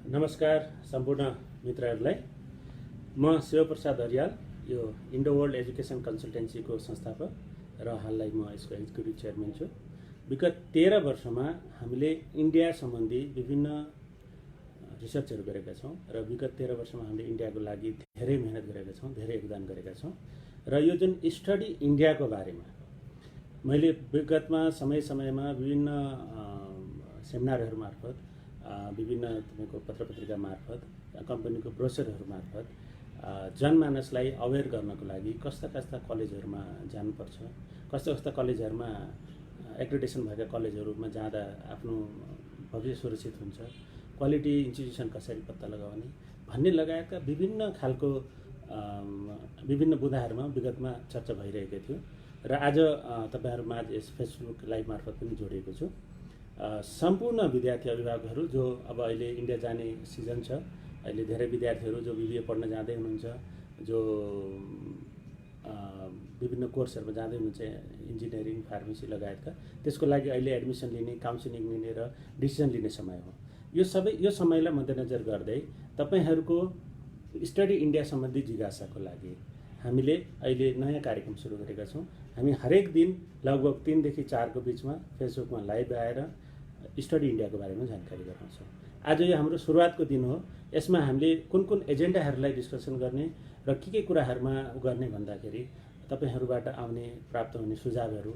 नमस्कार सम्पूर्ण मित्रहरूलाई। म शिवप्रसाद हरियाल, यो इन्डो वर्ल्ड एजुकेसन कन्सल्टेन्सीको संस्थापक र हाललाई म यसको एक्जिक्युटिभ चेयरम्यान छु। विगत 13 वर्षमा हामीले इन्डिया सम्बन्धी विभिन्न रिसर्चहरू गरेका छौँ र विगत 13 वर्षमा हामीले इन्डियाको लागि धेरै मेहनत गरेका छौँ, धेरै योगदान गरेका छौँ। र यो जुन स्टडी इन्डियाको बारेमा मैले विगतमा समय-समयमा विभिन्न सेमिनारहरू मार्फत, विभिन्न तपाईँको पत्रपत्रिका मार्फत, कम्पनीको ब्रोसरहरू मार्फत जनमानसलाई अवेर गर्नको लागि कस्ता कस्ता कलेजहरूमा जानुपर्छ, कस्ता कस्ता कलेजहरूमा एक्रेडिटेसन भएका कलेजहरूमा जाँदा आफ्नो भविष्य सुरक्षित हुन्छ, क्वालिटी इन्स्टिट्युसन कसरी पत्ता लगाउने भन्ने लगायतका विभिन्न खालको विभिन्न बुँदाहरूमा विगतमा चर्चा भइरहेको थियो र आज तपाईँहरूमा यस फेसबुक लाइभ मार्फत पनि जोडिएको छु। सम्पूर्ण विद्यार्थी अभिभावकहरू जो अब अहिले इन्डिया जाने सिजन छ, अहिले धेरै विद्यार्थीहरू जो बिबिए पढ्न जाँदै हुनुहुन्छ, जो विभिन्न कोर्सहरूमा जाँदै हुनुहुन्छ, इन्जिनियरिङ, फार्मेसी लगायतका, त्यसको लागि अहिले एडमिसन लिने, काउन्सिलिङ लिने र डिसिजन लिने समय हो। यो समयलाई मध्यनजर गर्दै तपाईँहरूको स्टडी इन्डिया सम्बन्धी जिज्ञासाको लागि हामीले अहिले नयाँ कार्यक्रम सुरु गरेका छौँ। हामी हरेक दिन लगभग 3 देखि 4 को बिचमा फेसबुकमा लाइभ आएर स्टडी इन्डियाको बारेमा जानकारी गराउँछौँ। आज यो हाम्रो सुरुवातको दिन हो। यसमा हामीले कुन कुन एजेन्डाहरूलाई डिस्कसन गर्ने र के कुराहरूमा गर्ने भन्दाखेरि तपाईँहरूबाट आउने प्राप्त हुने सुझावहरू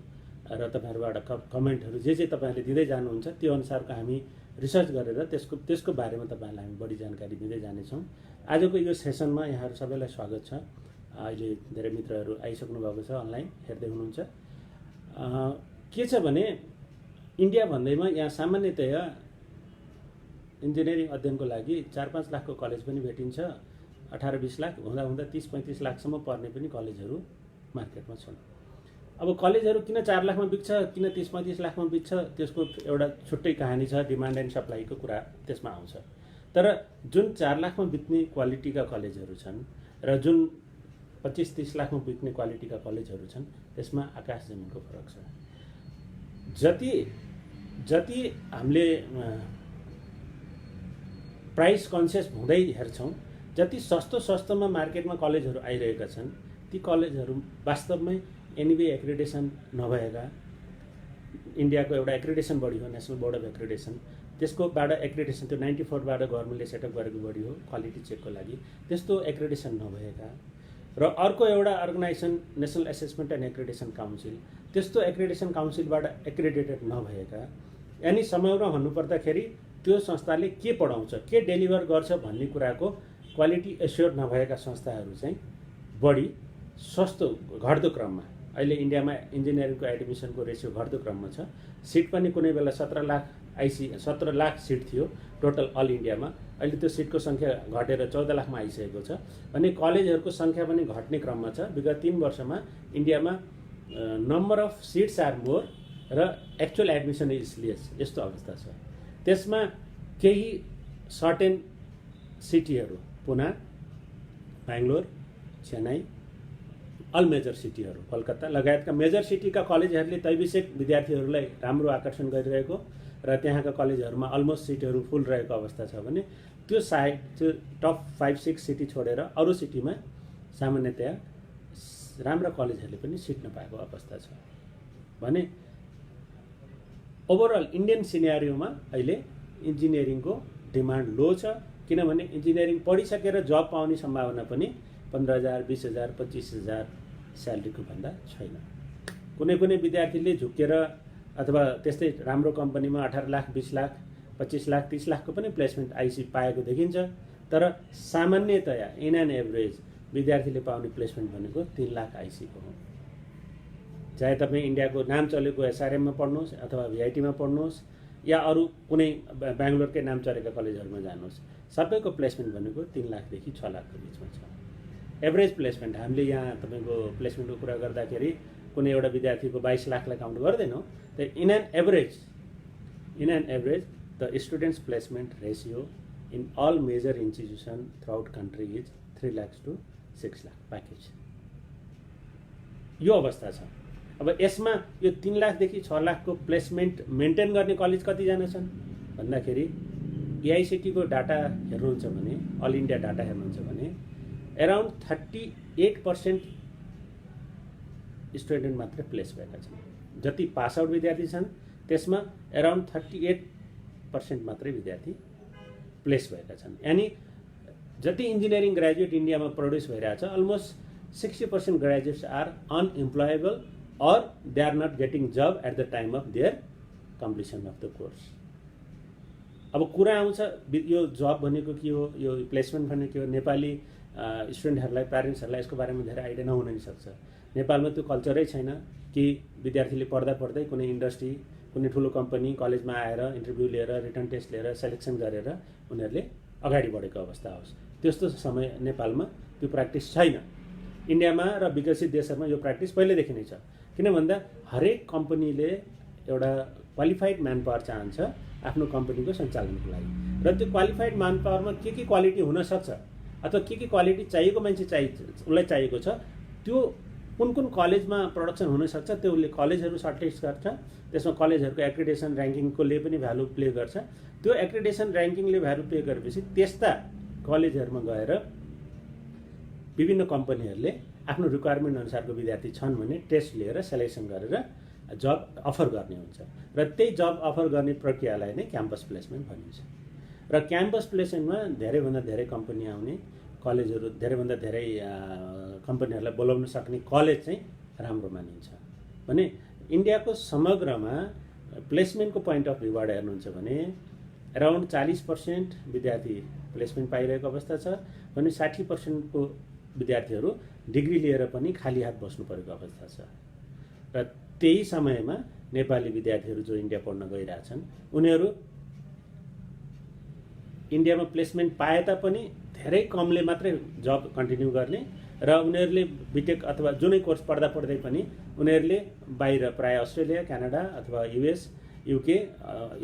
र तपाईँहरूबाट कमेन्टहरू जे तपाईँहरूले दिँदै जानुहुन्छ त्यो अनुसारको हामी रिसर्च गरेर त्यसको बारेमा तपाईँहरूलाई हामी बढी जानकारी दिँदै जानेछौँ। आजको यो सेसनमा यहाँहरू सबैलाई स्वागत छ। अहिले धेरै मित्रहरू आइसक्नु भएको छ, अनलाइन हेर्दै हुनुहुन्छ। के छ भने इन्डिया भन्दैमा यहाँ सामान्यतया इन्जिनियरिङ अध्ययनको लागि 4-5 लाखको कलेज पनि भेटिन्छ, 18-20 लाख हुँदा 30-35 लाखसम्म पर्ने पनि कलेजहरू मार्केटमा छन्। अब कलेजहरू किन 4 लाखमा बिक्छ, किन 30-35 लाखमा बिक्छ, त्यसको एउटा छुट्टै कहानी छ। डिमान्ड एन्ड सप्लाईको कुरा त्यसमा आउँछ। तर जुन 4 लाखमा बिक्ने क्वालिटीका कलेजहरू छन् र जुन 25-30 लाखमा बिक्ने क्वालिटीका कलेजहरू छन्, त्यसमा आकाश जमिनको फरक छ। जति हामीले प्राइस कन्सियस हुँदै हेर्छौँ, जति सस्तोमा मार्केटमा कलेजहरू आइरहेका छन्, ती कलेजहरू वास्तवमै एनबी एक्रेडिटेसन नभएका, इन्डियाको एउटा एक्रेडिटेसन बडी हो, नेसनल बोर्ड अफ एक्रेडिटेसन, त्यसकोबाट एक्रेडिटेसन त्यो 94 बाट गभर्मेन्टले सेटअप गरेको बडी हो क्वालिटी चेकको लागि, त्यस्तो एक्रेडिटेसन नभएका र अर्को एउटा organisation national assessment and accreditation council, त्यस्तो एक्रेडिटेसन काउन्सिलबाट एक्रेडिटेड नभएका, यानि समग्र भन्नुपर्दाखेरि त्यो संस्थाले के पढाउँछ, के डेलिभर गर्छ भन्ने कुराको क्वालिटी एस्योर नभएका संस्थाहरू चाहिँ बढी सस्तो घट्दो क्रममा, अहिले इन्डियामा इन्जिनियरिङको एडमिसनको रेसियो घट्दो क्रममा छ। सिट पनि कुनै बेला 17 लाख सिट थियो टोटल अल इन्डियामा, अहिले त्यो सिटको सङ्ख्या घटेर 14 लाखमा आइसकेको छ भने कलेजहरूको सङ्ख्या पनि घट्ने क्रममा छ। विगत 3 वर्षमा इन्डियामा number of seats are more र एक्चुअल एडमिसन इज लेस, यस्तो अवस्था छ। त्यसमा केही सर्टेन सिटीहरू, पुना, बेङ्गलोर, चेन्नई, अल मेजर सिटीहरू, कलकत्ता लगायतका मेजर सिटीका कलेजहरूले तैविषयक विद्यार्थीहरूलाई राम्रो आकर्षण गरिरहेको र त्यहाँका कलेजहरूमा अलमोस्ट सिटहरू फुल रहेको अवस्था छ भने त्यो टप 5-6 सिटी छोडेर अरू सिटीमा सामान्यतया राम्रा कलेजहरूले पनि सिट नपाएको अवस्था छ भने ओभरअल इन्डियन सिनेरियोमा अहिले इन्जिनियरिङको डिमान्ड लो छ। किनभने इन्जिनियरिङ पढिसकेर जब पाउने सम्भावना पनि 15,000, 20,000, 25,000 स्यालेरीको भन्दा छैन। कुनै विद्यार्थीले झुकेर अथवा त्यस्तै राम्रो कम्पनीमा 18 लाख, 20 लाख, 25 लाख, 30 लाखको पनि प्लेसमेन्ट आइसी पाएको देखिन्छ। तर सामान्यतया इन एन एभरेज विद्यार्थीले पाउने प्लेसमेन्ट भनेको 3 लाख आइसीको हो। चाहे तपाईँ इन्डियाको नाम चलेको एसआरएममा पढ्नुहोस् अथवा भिआइटीमा पढ्नुहोस् या अरू कुनै बेङ्गलोरकै नाम चलेका कलेजहरूमा जानुहोस्, सबैको प्लेसमेन्ट भनेको 3 लाखदेखि 6 लाखको बिचमा छ। एभरेज प्लेसमेन्ट हामीले यहाँ तपाईँको प्लेसमेन्टको कुरा गर्दाखेरि कुनै एउटा विद्यार्थीको 22 लाखलाई काउन्ट गर्दैनौँ। त in an average the students placement ratio in all major institution throughout country is 3 lakh to 6 lakh package. यो अवस्था छ। अब यसमा यो 3 लाखदेखि 6 लाखको प्लेसमेन्ट मेन्टेन गर्ने कलेज कतिजना छन् भन्दाखेरि एआइसिटीको डाटा हेर्नुहुन्छ भने, अल इन्डिया डाटा हेर्नुहुन्छ भने एराउन्ड 38% स्टुडेन्ट मात्रै प्लेस भएका छन्। जति पास आउट विद्यार्थी छन् त्यसमा एराउन्ड 38% मात्रै विद्यार्थी प्लेस भएका छन्। यानी जति इन्जिनियरिङ ग्रेजुएट इन्डियामा प्रड्युस भइरहेछ, almost 60% graduates are unemployable or they are not getting job at the time of their completion of the course। अब कुरा आउँछ यो जब भनेको के हो, यो प्लेसमेन्ट भनेको के हो। नेपाली स्टुडेन्टहरूलाई, प्यारेन्ट्सहरूलाई यसको बारेमा धेरै आइडिया नहुन नि सक्छ। नेपालमा त्यो कल्चरै छैन कि विद्यार्थीले पढ्दा पढ्दै कुनै इन्डस्ट्री, कुनै ठुलो कम्पनी कलेजमा आएर इन्टरभ्यू लिएर, रिटर्न टेस्ट लिएर, सेलेक्सन गरेर उनीहरूले अगाडि बढेको अवस्था होस्। त्यस्तो समय नेपालमा त्यो प्र्याक्टिस छैन। इन्डियामा र विकसित देशहरूमा यो प्र्याक्टिस पहिल्यैदेखि नै छ। किन भन्दा हरेक कम्पनीले एउटा क्वालिफाइड म्यान पावर चाहन्छ आफ्नो कम्पनीको सञ्चालनको लागि, र त्यो क्वालिफाइड म्यान पावरमा के क्वालिटी हुनसक्छ अथवा के क्वालिटी चाहिएको मान्छे उसलाई चाहिएको छ, त्यो कुन कुन कलेजमा प्रोडक्सन हुनसक्छ त्यो उसले कलेजहरू सर्टलिस्ट गर्छ। त्यसमा कलेजहरूको एक्रिडेसन ऱ्याङ्किङकोले पनि भ्यालु प्ले गर्छ। त्यो एक्रिडेसन ऱ्याङ्किङले भ्यालु प्ले गरेपछि त्यस्ता कलेजहरूमा गएर विभिन्न कम्पनीहरूले आफ्नो रिक्वायरमेन्ट अनुसारको विद्यार्थी छन् भने टेस्ट लिएर सेलेक्सन गरेर जब अफर गर्ने हुन्छ, र त्यही जब अफर गर्ने प्रक्रियालाई नै क्याम्पस प्लेसमेन्ट भनिन्छ। र क्याम्पस प्लेसमेन्टमा धेरैभन्दा धेरै कम्पनी आउने, कलेजहरू धेरैभन्दा धेरै कम्पनीहरूलाई बोलाउन सक्ने कलेज चाहिँ राम्रो मानिन्छ। भने इन्डियाको समग्रमा प्लेसमेन्टको पोइन्ट अफ भ्यूबाट हेर्नुहुन्छ भने एराउन्ड 40% विद्यार्थी प्लेसमेन्ट पाइरहेको अवस्था छ भने 60%को विद्यार्थीहरू डिग्री लिएर पनि खाली हात बस्नु परेको अवस्था छ। र त्यही समयमा नेपाली विद्यार्थीहरू जो इन्डिया पढ्न गइरहेछन् उनीहरू इन्डियामा प्लेसमेन्ट पाए तापनि धेरै कमले मात्रै जब कन्टिन्यू गर्ने, र उनीहरूले बिटेक अथवा जुनै कोर्स पढ्दा पढ्दै पनि उनीहरूले बाहिर प्राय अस्ट्रेलिया, क्यानाडा अथवा युएस, युके,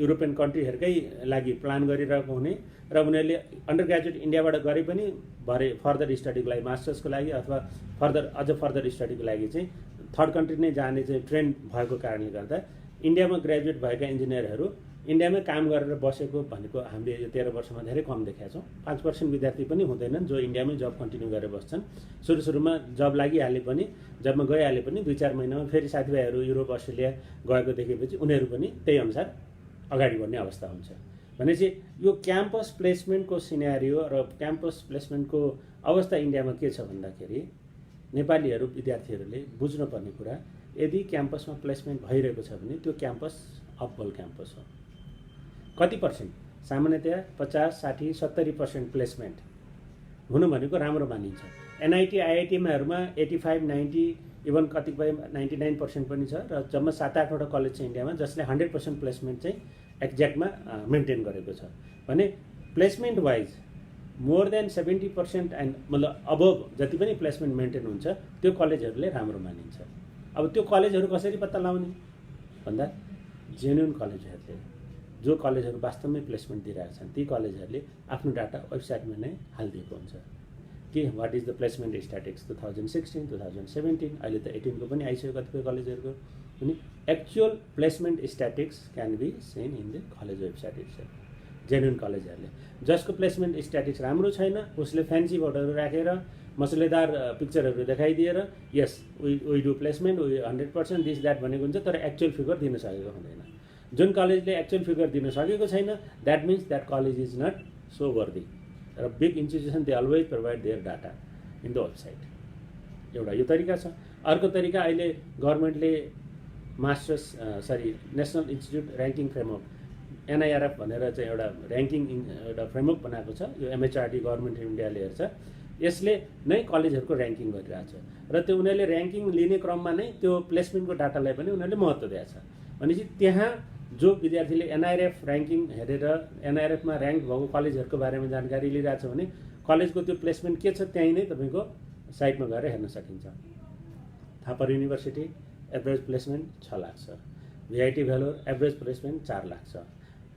युरोपियन कन्ट्रीहरूकै लागि प्लान गरिरहेको हुने, र उनीहरूले अन्डर ग्रेजुएट इन्डियाबाट गरे पनि भरे फर्दर स्टडीको लागि, मास्टर्सको लागि अथवा फर्दर स्टडीको लागि चाहिँ थर्ड कन्ट्री नै जाने चाहिँ ट्रेन्ड भएको कारणले गर्दा इन्डियामा ग्रेजुएट भएका इन्जिनियरहरू इन्डियामै काम गरेर बसेको भनेको हामीले यो 13 वर्षमा धेरै कम देखेका छौँ। 5% विद्यार्थी पनि हुँदैनन् जो इन्डियामै जब कन्टिन्यू गरेर बस्छन्। सुरुमा जब लागिहाले पनि, जबमा गइहाले पनि 2-4 महिनामा फेरि साथीभाइहरू युरोप, अस्ट्रेलिया गएको देखेपछि उनीहरू पनि त्यही अनुसार अगाडि बढ्ने अवस्था हुन्छ। भनेपछि यो क्याम्पस प्लेसमेन्टको सिनेरियो र क्याम्पस प्लेसमेन्टको अवस्था इन्डियामा के छ भन्दाखेरि नेपालीहरू विद्यार्थीहरूले बुझ्नुपर्ने कुरा, यदि क्याम्पसमा प्लेसमेन्ट भइरहेको छ भने त्यो क्याम्पस अपबल क्याम्पस हो। कति पर्सेन्ट? सामान्यतया 50, 60, 70% प्लेसमेन्ट हुनु भनेको राम्रो मानिन्छ। एनआइटी, आइआइटीमाहरूमा 85, 90, इभन कतिपय 99% पनि छ, र जम्मा 7-8 वटा कलेज छ इन्डियामा जसले 100% प्लेसमेन्ट चाहिँ एक्ज्याक्टमा मेन्टेन गरेको छ। भने placement wise more than 70% and मतलब अबभ जति पनि प्लेसमेन्ट मेन्टेन हुन्छ त्यो कलेजहरूले राम्रो मानिन्छ। अब त्यो कलेजहरू कसरी पत्ता लगाउने भन्दा जेन्युन कलेजहरूले, जो कलेजहरू वास्तवमै प्लेसमेन्ट दिइरहेका छन् ती कलेजहरूले आफ्नो डाटा वेबसाइटमा नै हालिदिएको हुन्छ कि what is the placement statics 2016, 2017, अहिले त 18 को पनि आइसक्यो कतिपय कलेजहरूको पनि। Actual placement statics can be seen in the college website itself. Genuine कलेजहरूले जसको प्लेसमेन्ट स्ट्याटिक्स राम्रो छैन उसले फ्यान्सी बोर्डहरू राखेर मसलेदार पिक्चरहरू देखाइदिएर yes we do placement, we 100% this that भनेको हुन्छ, तर एक्चुअल फिगर दिन सकेको हुँदैन। जुन कलेजले एक्चुअल फिगर दिन सकेको छैन that means that college is not so worthy. र big institution they always provide their data in the website. एउटा यो तरिका छ। अर्को तरिका अहिले गभर्मेन्टले national institute ranking framework NIRF भनेर चाहिँ एउटा ऱ्याङ्किङ एउटा फ्रेमवर्क बनाएको छ। यो MHRD गभर्मेन्ट अफ इन्डियाले हेर्छ। यसले नै कलेजहरूको ऱ्याङ्किङ गरिरहेछ, र त्यो उनीहरूले ऱ्याङ्किङ लिने क्रममा नै त्यो प्लेसमेन्टको डाटालाई पनि उनीहरूले महत्त्व दिएको छ। भनेपछि त्यहाँ जो विद्यार्थीले NIRF ऱ्याङ्किङ हेरेर NIRFमा ऱ्याङ्क भएको कलेजहरूको बारेमा जानकारी लिइरहेछ भने कलेजको त्यो प्लेसमेन्ट के छ त्यहीँ नै तपाईँको साइटमा गएर हेर्न सकिन्छ। Thapar university average placement 6 lakh छ, VIT Vellore average placement 4 lakh छ,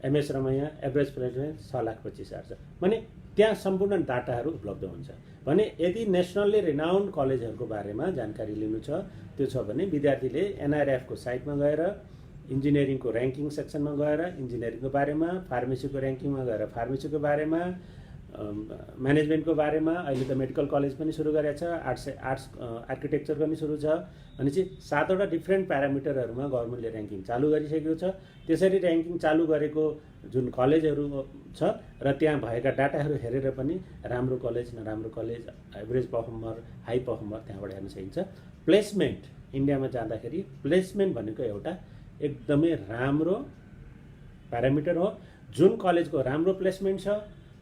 MS रमैया एभरेज प्लेसमेन्ट 6,25,000 छ। भने त्यहाँ सम्पूर्ण डाटाहरू उपलब्ध हुन्छ। भने यदि नेसनल्ली रिनाउन्ड कलेजहरूको बारेमा जानकारी लिनु छ त्यो छ भने विद्यार्थीले NIRF को साइटमा गएर इन्जिनियरिङको ऱ्याङ्किङ सेक्सनमा गएर इन्जिनियरिङको बारेमा, फार्मेसीको ऱ्याङ्किङमा गएर फार्मेसीको बारेमा, म्यानेजमेन्टको बारेमा, अहिले त मेडिकल कलेज पनि सुरु गरेको छ, आर्ट्स आर्किटेक्चर पनि सुरु छ, अनि चाहिँ 7वटा डिफ्रेन्ट प्यारामिटरहरूमा गभर्मेन्टले ऱ्याङ्किङ चालु गरिसकेको छ। त्यसरी ऱ्याङ्किङ चालु गरेको जुन कलेजहरू छ र त्यहाँ भएका डाटाहरू हेरेर पनि राम्रो कलेज, नराम्रो college, average performer, high performer त्यहाँबाट हेर्न सकिन्छ। प्लेसमेन्ट इन्डियामा जाँदाखेरि प्लेसमेन्ट भनेको एउटा एकदमै राम्रो प्यारामिटर हो। जुन कलेजको राम्रो प्लेसमेन्ट छ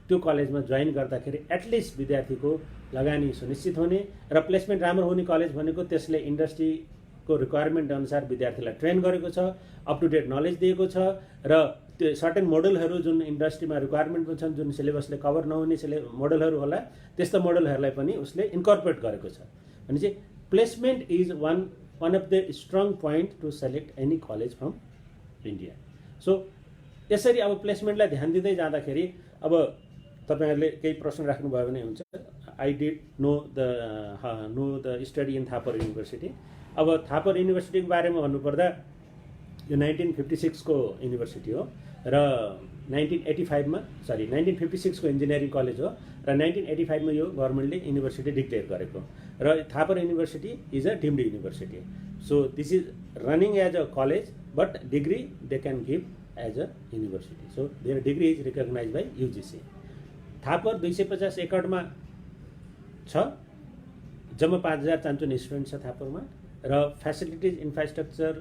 त्यो कलेजमा जोइन गर्दाखेरि एटलिस्ट विद्यार्थीको लगानी सुनिश्चित हुने, र प्लेसमेन्ट राम्रो हुने कलेज भनेको त्यसले इन्डस्ट्रीको रिक्वायरमेन्ट अनुसार विद्यार्थीलाई ट्रेन गरेको छ, अप टु डेट नलेज दिएको छ, र त्यो सर्टेन मोडलहरू जुन इन्डस्ट्रीमा रिक्वायरमेन्टमा छन्, जुन सिलेबसले कभर नहुने मोडलहरू होला, त्यस्तो मोडलहरूलाई पनि उसले इन्कर्पोरेट गरेको छ। भने चाहिँ placement is one of the strong point to select any college from India. So यसरी अब प्लेसमेन्टलाई ध्यान दिँदै जाँदाखेरि अब तपाईहरुले केही प्रश्न राख्नुभयो भने हुन्छ। I did know the study in Thapar university. अब थापर युनिभर्सिटीको बारेमा भन्नुपर्दा यो 1956 को युनिभर्सिटी हो र 1956 को इन्जिनियरिङ कलेज हो र 1985 मा यो गभर्नमेन्टले युनिभर्सिटी डिक्लेयर गरेको, र Thapar university is a deemed university. So this is running as a college but degree they can give as a university. So their degree is recognise by UGC. Thapar 250 एकड़मा छ, जम्मा 5000 student छ थापरमा, र फेसिलिटिज इन्फ्रास्ट्रक्चर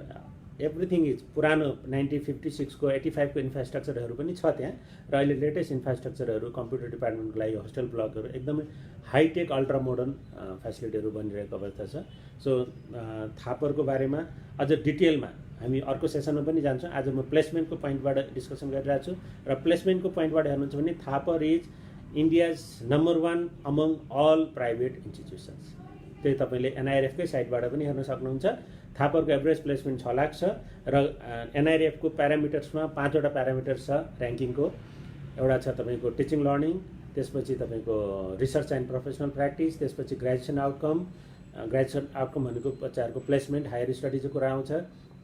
एभ्रिथिङ इज पुरानो 1956 को 85 को इन्फ्रास्ट्रक्चरहरू पनि छ त्यहाँ, र अहिले लेटेस्ट इन्फ्रास्ट्रक्चरहरू कम्प्युटर डिपार्टमेन्टको लागि होस्टेल ब्लकहरू एकदमै हाइटेक अल्ट्रा मोडर्न फेसिलिटीहरू बनिरहेको अवस्था छ। सो थापरको बारेमा अझ डिटेलमा हामी अर्को सेसनमा पनि जान्छौँ। आज म प्लेसमेन्टको पोइन्टबाट डिस्कसन गरिरहेको छु, र प्लेसमेन्टको पोइन्टबाट हेर्नुहुन्छ भने Thapar is India's number 1 among all private institutions. त्यही तपाईँले एनआइआरएफकै साइटबाट पनि हेर्न सक्नुहुन्छ। थापरको एभरेज प्लेसमेन्ट 6 लाख छ, र एनआइआरएफको प्यारामिटर्समा 5वटा प्यारामिटर्स छ ऱ्याङ्किङको। एउटा छ तपाईँको टिचिङ लर्निङ, त्यसपछि तपाईँको रिसर्च एन्ड प्रोफेसनल प्र्याक्टिस, त्यसपछि ग्रेजुएसन आउटकम भनेको बच्चाहरूको प्लेसमेन्ट हायर स्टडिजको कुरा आउँछ,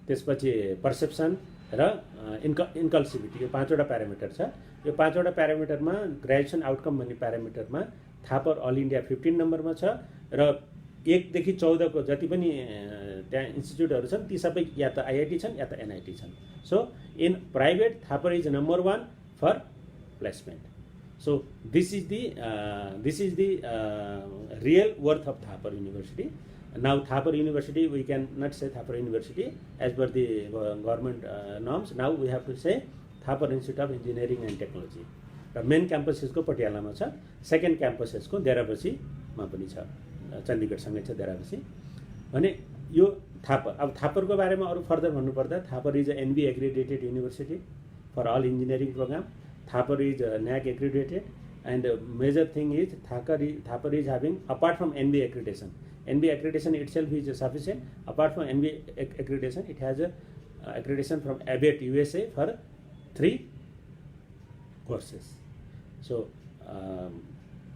त्यसपछि पर्सेप्सन र इन्कल्सिभिटी। यो 5वटा प्यारामिटर छ। यो 5वटा प्यारामिटरमा ग्रेजुएसन आउटकम भन्ने प्यारामिटरमा थापर अल इन्डिया 15 नम्बरमा छ, र 1 देखि 14 को जति पनि त्यहाँ इन्स्टिट्युटहरू छन् ती सबै या त आइआइटी छन् या त एनआइटी छन्। So in private Thapar is number 1 for placement. So this is the real worth of Thapar university. Now Thapar University, we can not say Thapar University as per the government norms. Now we have to say Thapar Institute of Engineering and Technology. र main campus यसको पटियालामा छ, second campus यसको देराबसीमा पनि छ, चण्डीगढसँगै छ देराबसी। भने यो थापर। अब थापरको बारेमा अरू फर्दर भन्नुपर्दा Thapar is a NB accredited university for all engineering program. Thapar is NAAC accredited, and major thing is Thapar is having apart from NB accreditation. NB accreditation itself is sufficient. Apart from NB accreditation, it has a accreditation from ABET USA for 3 courses. So,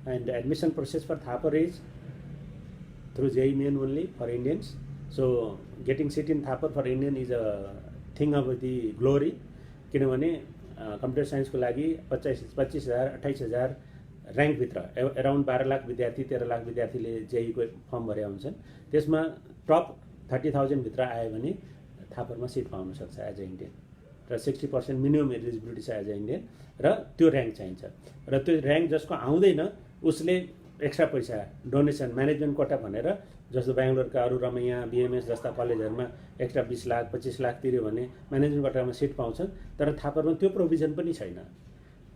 and the admission process for Thapar is through JEE Main only for Indians. So, getting seat in Thapar for Indian is a thing of the glory. किनभने computer साइन्सको लागि 25,000 28,000 ऱ्याङ्कभित्र around 12 lakh विद्यार्थी 13 लाख विद्यार्थीले जेईको form भरे हुन्छन्। त्यसमा top 30,000 भित्र आयो भने थापरमा सिट पाउन सक्छ एज अ इन्डियन, र 60% मिनिमम एलिजिबिलिटी छ एज अ इन्डियन, र त्यो ऱ्याङ्क चाहिन्छ। र त्यो ऱ्याङ्क जसको आउँदैन उसले एक्स्ट्रा पैसा डोनेसन म्यानेजमेन्ट कोटा भनेर, जस्तो बेङ्गलोरका अरू रमैया बीएमएस जस्ता कलेजहरूमा एक्स्ट्रा 20 लाख 25 लाख तिर्यो भने म्यानेजमेन्ट कोटामा सिट पाउँछन्, तर थापरमा त्यो प्रोभिजन पनि छैन।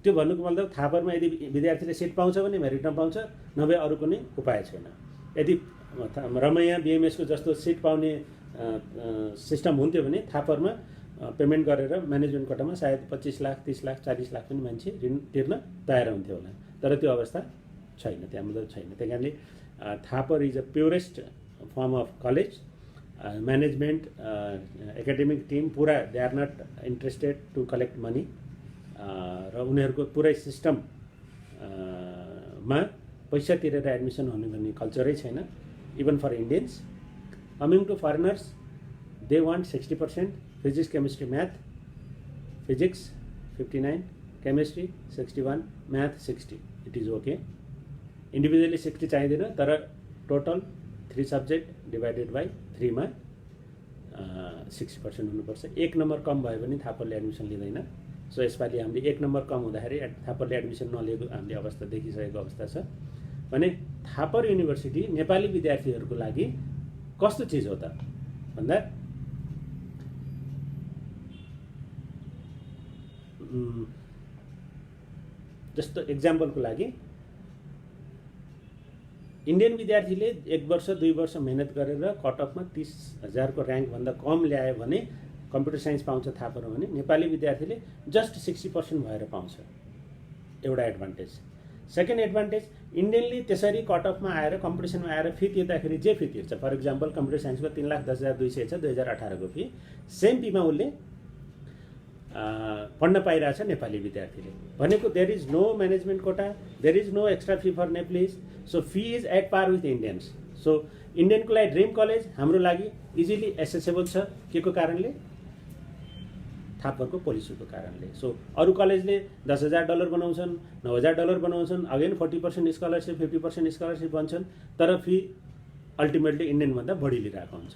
त्यो भन्नुको मतलब थापरमा यदि विद्यार्थीले सिट पाउँछ भने मेरिटमा पाउँछ, नभए अरू कुनै उपाय छैन। यदि रमैया बीएमएसको जस्तो सिट पाउने सिस्टम हुन्थ्यो भने थापरमा पेमेन्ट गरेर म्यानेजमेन्ट कोटामा सायद 25 लाख 30 लाख 40 लाख पनि मान्छे ऋण तिर्न तयार हुन्थ्यो होला, तर त्यो अवस्था छैन, त्यहाँ मतलब छैन। त्यही कारणले Thapar is a purest form of college. Management academic team पुरा they are not interested to collect money, र उनीहरूको पुरै सिस्टममा पैसा तिरेर एडमिसन हुने भन्ने कल्चरै छैन, even for Indians. Coming to foreigners, they want 60%, Physics, chemistry, math. Physics 59, chemistry 61, math 60. It is okay. Individually 60 चाहिँदैन, तर total 3 subject divided by 3 मा 60% हुनुपर्छ. 1 नम्बर कम भयो भने थापरले एडमिसन लिँदैन. सो यसपालि हामीले 1 नम्बर कम हुँदाखेरि थापरले एडमिसन नलिएको हामीले अवस्था देखिसकेको अवस्था छ. भने थापर युनिभर्सिटी नेपाली विद्यार्थीहरूको लागि कस्तो चिज हो त भन्दा जस्तो एक्जाम्पलको लागि इन्डियन विद्यार्थीले 1 वर्ष 2 वर्ष मेहनत गरेर कटअफमा 30,000 को र्याङ्कभन्दा कम ल्यायो भने कम्प्युटर साइन्स पाउँछ थापर भने नेपाली विद्यार्थीले जस्ट 60% भएर पाउँछ. एउटा एडभान्टेज. सेकेन्ड एडभान्टेज, इन्डियनले त्यसरी कटअफमा आएर कम्पिटिसनमा आएर फी तिर्दाखेरि जे फी तिर्छ, फर इक्जाम्पल कम्प्युटर साइन्सको 3,10,200 छ 2018 को फी, सेम फीमा उसले पढ्न पाइरहेछ नेपाली विद्यार्थीले. भनेको there is no management quota, there is no extra fee for Nepalese. So fee is at par with Indians. So इन्डियनको लागि ड्रिम कलेज, हाम्रो लागि इजिली एसेसेबल छ. के को कारणले? थापरको पोलिसीको कारणले. सो अरू कलेजले $10,000 बनाउँछन्, $9,000 बनाउँछन्, अगेन 40% स्कलरसिप 50% स्कलरसिप भन्छन्, तर फी अल्टिमेटली इन्डियनभन्दा बढी लिइरहेको हुन्छ.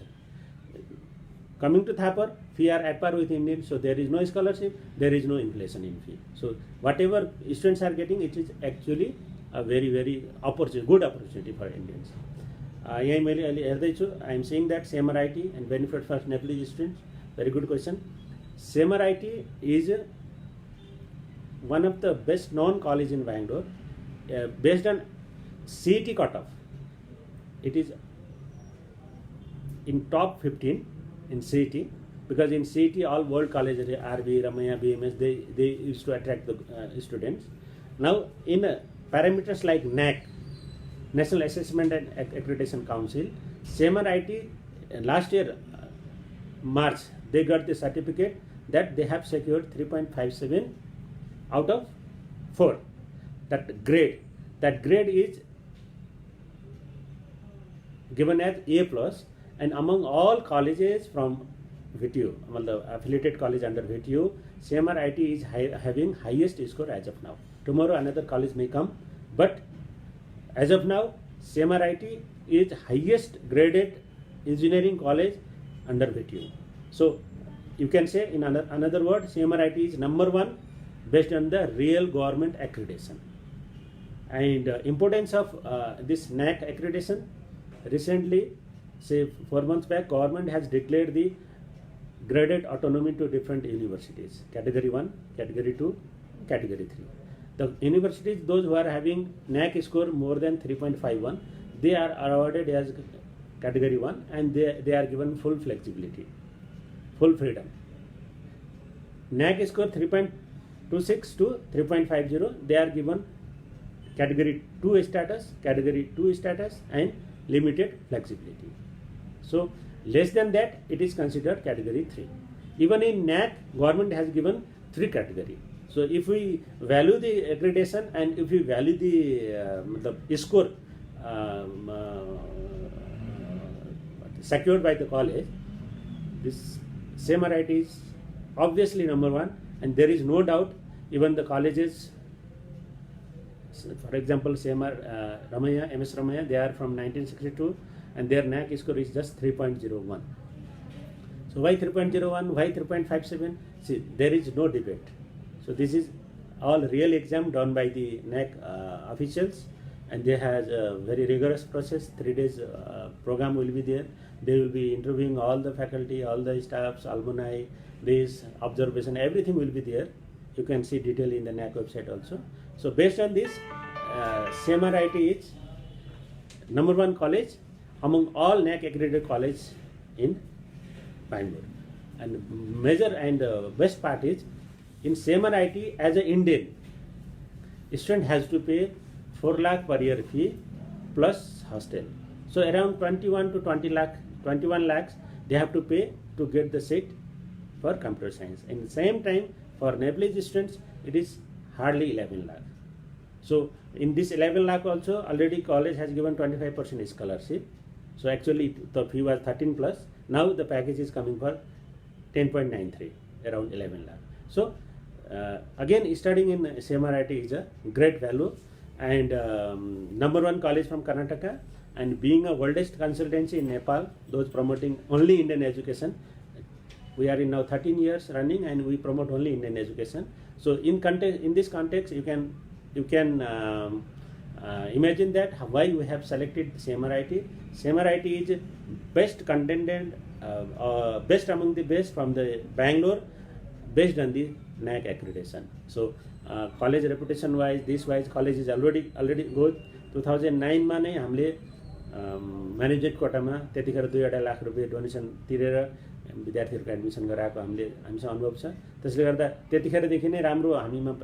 Coming to Thapar, fee are at par with Indian, so there is no scholarship, there is no inflation in fee. So whatever students are getting, it is actually a very good opportunity for Indians. I am saying that SEMRIT and benefit for Nepalese students. Very good question. SEMRIT is one of the best known college in Bangalore, based on CET cutoff. It is in top 15 in CET, because in CET all world colleges, RV, Ramaya, BMS, they used to attract the students. Now in parameters like NAC, National Assessment and Accreditation Council, SEMRIT last year March they got the certificate that they have secured 3.57 out of 4. That grade is given as A+, and among all colleges from VTU, the affiliated college under VTU, SEMRIT is having highest score as of now. Tomorrow another college may come, but as of now SEMRIT is highest graded engineering college under VTU. So you can say in another word, SEMRIT is number 1 based on the real government accreditation. And importance of this NAC accreditation, recently, say 4 months back, government has declared the graded autonomy to different universities, category 1, category 2, category 3. The universities, those who are having NAC score more than 3.51, they are awarded as category 1, and they are given full flexibility, full freedom. NAC score 3.26 to 3.50, they are given category 2 status and limited flexibility. So less than that, it is considered category 3. Even in NAC, government has given 3 categories. So if we value the accreditation and if we value the score secured by the college, this SEMRIT is obviously number 1, and there is no doubt. Even the colleges, for example, Ramaya, MS Ramaya, they are from 1962, and their NAC score is just 3.01. So why 3.01? Why 3.57? See, there is no debate. So this is all real exam done by the NAC officials, and they has a very rigorous process. 3 days program will be there. They will be interviewing all the faculty, all the staffs, alumni, this observation, everything will be there. You can see detail in the NAC website also. So based on this, SEMRIT is number 1 college among all NAC accredited colleges in Bangalore. And major and best part is, in SEMRIT, as an Indian, student has to pay 4 lakh per year fee plus hostel. So around 21 lakhs they have to pay to get the seat for computer science. In the same time, for Nepalese students, it is hardly 11 lakh. So in this 11 lakh also, already college has given 25% scholarship. So actually the fee was 13 plus. Now the package is coming for 10.93, around 11 lakh. So again, studying in CMRIT is a great value, and #1 college from Karnataka, and being a oldest consultancy in Nepal, those promoting only Indian education. We are in now 13 years running, and we promote only Indian education. So in this context, you can imagine that why we have selected CMRIT. CMRIT is best contended, best among the best from the Bangalore, based on the NAC accreditation. So college reputation wise, this wise, college is already good. 2009 मा नै हामीले management कोटामा त्यतिखेर 2.5 लाख रुपियाँ donation तिरेर विद्यार्थीहरूको admission गराएको हामीसँग अनुभव छ। त्यसले गर्दा त्यतिखेरदेखि नै राम्रो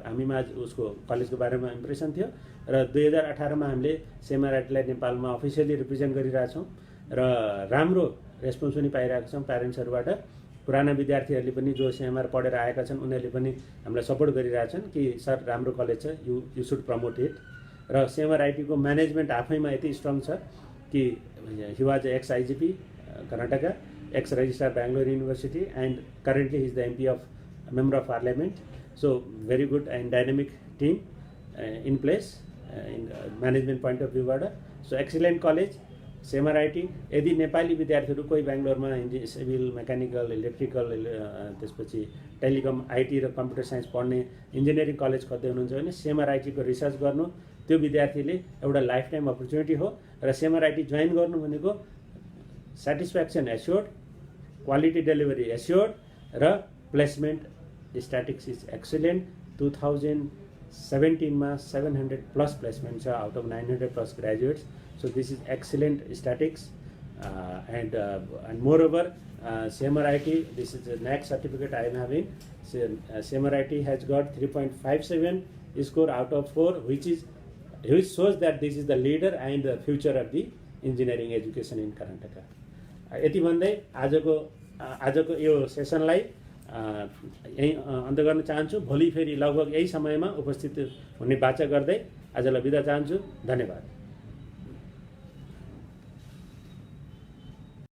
हामीमा उसको कलेजको बारेमा इम्प्रेसन थियो, र 2018 मा हामीले CMRIT-लाई नेपालमा अफिसियली रिप्रेजेन्ट गरिरहेछौँ, र राम्रो रेस्पोन्स पनि पाइरहेका छौँ प्यारेन्ट्सहरूबाट। पुराना विद्यार्थीहरूले पनि जो CMR पढेर आएका छन् उनीहरूले पनि हामीलाई सपोर्ट गरिरहेछन् कि सर राम्रो कलेज छ, यु सुड प्रमोट इट। र CMRIT को म्यानेजमेन्ट आफैमा यति स्ट्रङ छ कि he was ex IGP Karnataka, ex registrar Bangalore University, and currently he is the MP of Member of Parliament. So very good and dynamic team in place in management point of view बाट. So excellent college CMRIT. यदि नेपाली विद्यार्थीहरू कोही बेङ्गलोरमा civil, mechanical, electrical, त्यसपछि telecom, IT र computer science पढ्ने engineering college खोज्दै हुनुहुन्छ भने CMRIT को रिसर्च गर्नु, त्यो विद्यार्थीले एउटा लाइफ टाइम अपर्च्युनिटी हो। र CMRIT जोइन गर्नु भनेको satisfaction assured, quality delivery assured, र प्लेसमेन्ट स्ट्याटिक्स इज एक्सिलेन्ट। 2017 मा 700+ प्लेसमेन्ट छ out of 900+ graduates. So this is excellent statistics, and moreover CMRIT, this is the NAC certificate I am having. CMRIT has got 3.57 score out of 4, which shows that this is the leader and the future of the engineering education in Karnataka. यति भन्दै आजको यो सेसनलाई यही अन्त गर्न चाहन्छु। भोलि फेरि लगभग यही समयमा उपस्थित हुने बाचा गर्दै आजलाई बिदा चाहन्छु। धन्यवाद।